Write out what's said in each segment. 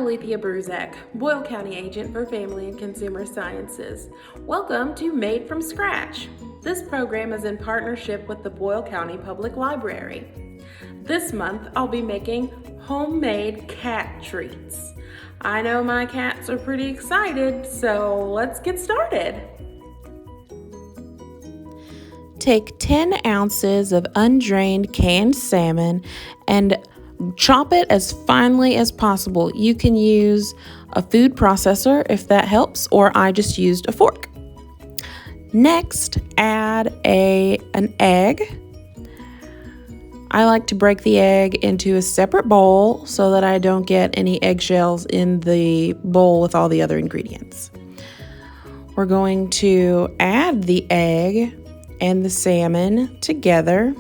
Alethea Bruzek, Boyle County Agent for Family and Consumer Sciences. Welcome to Made from Scratch. This program is in partnership with the Boyle County Public Library. This month, I'll be making homemade cat treats. I know my cats are pretty excited, so let's get started. Take 10 ounces of undrained canned salmon and chop it as finely as possible. You can use a food processor if that helps, or I just used a fork. Next, add an egg. I like to break the egg into a separate bowl so that I don't get any eggshells in the bowl with all the other ingredients. We're going to add the egg and the salmon together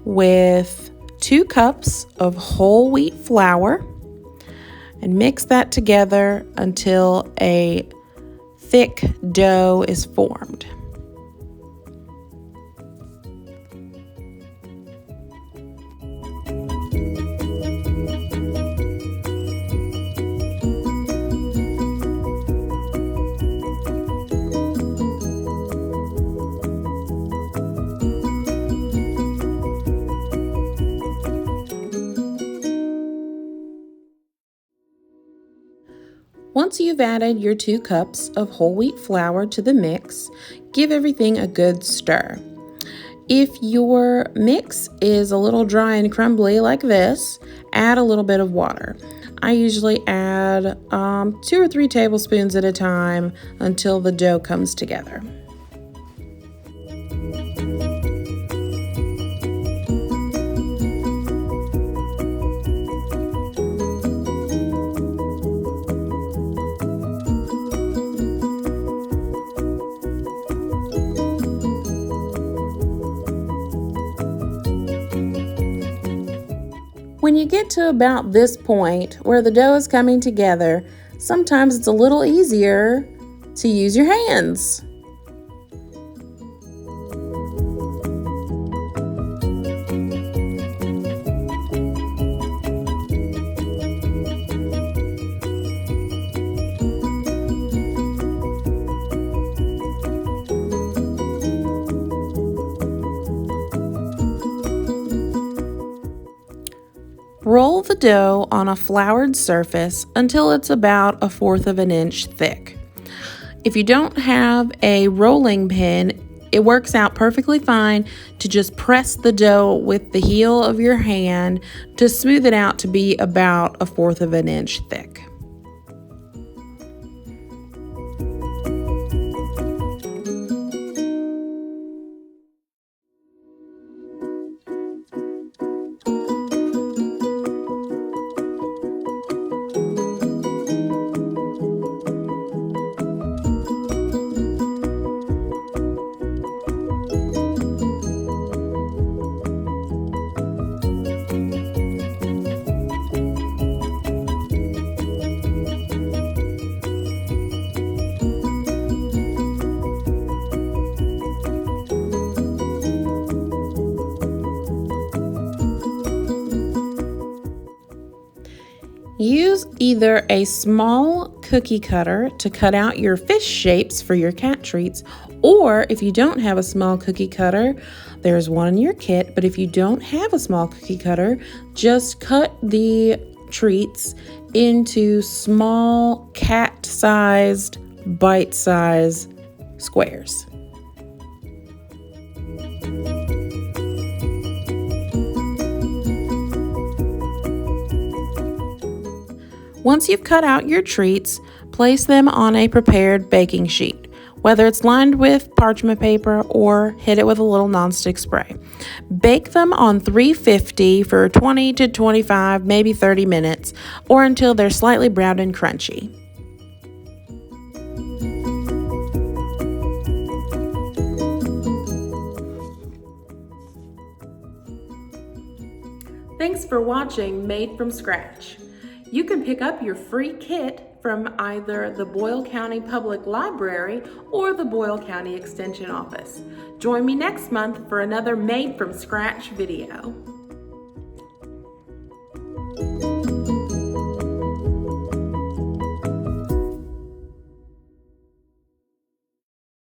with 2 cups of whole wheat flour and mix that together until a thick dough is formed. Once you've added your 2 cups of whole wheat flour to the mix, give everything a good stir. If your mix is a little dry and crumbly like this, add a little bit of water. I usually add 2 or 3 tablespoons at a time until the dough comes together. When you get to about this point where the dough is coming together, sometimes it's a little easier to use your hands. Roll the dough on a floured surface until it's about 1/4 inch thick. If you don't have a rolling pin, it works out perfectly fine to just press the dough with the heel of your hand to smooth it out to be about 1/4 inch thick. Use either a small cookie cutter to cut out your fish shapes for your cat treats, or if you don't have a small cookie cutter, there's one in your kit, but if you don't have a small cookie cutter, just cut the treats into small cat-sized, bite-sized squares. Once you've cut out your treats, place them on a prepared baking sheet, whether it's lined with parchment paper or hit it with a little nonstick spray. Bake them on 350 for 20 to 25, maybe 30 minutes, or until they're slightly browned and crunchy. Thanks for watching Made from Scratch. You can pick up your free kit from either the Boyle County Public Library or the Boyle County Extension Office. Join me next month for another Made from Scratch video.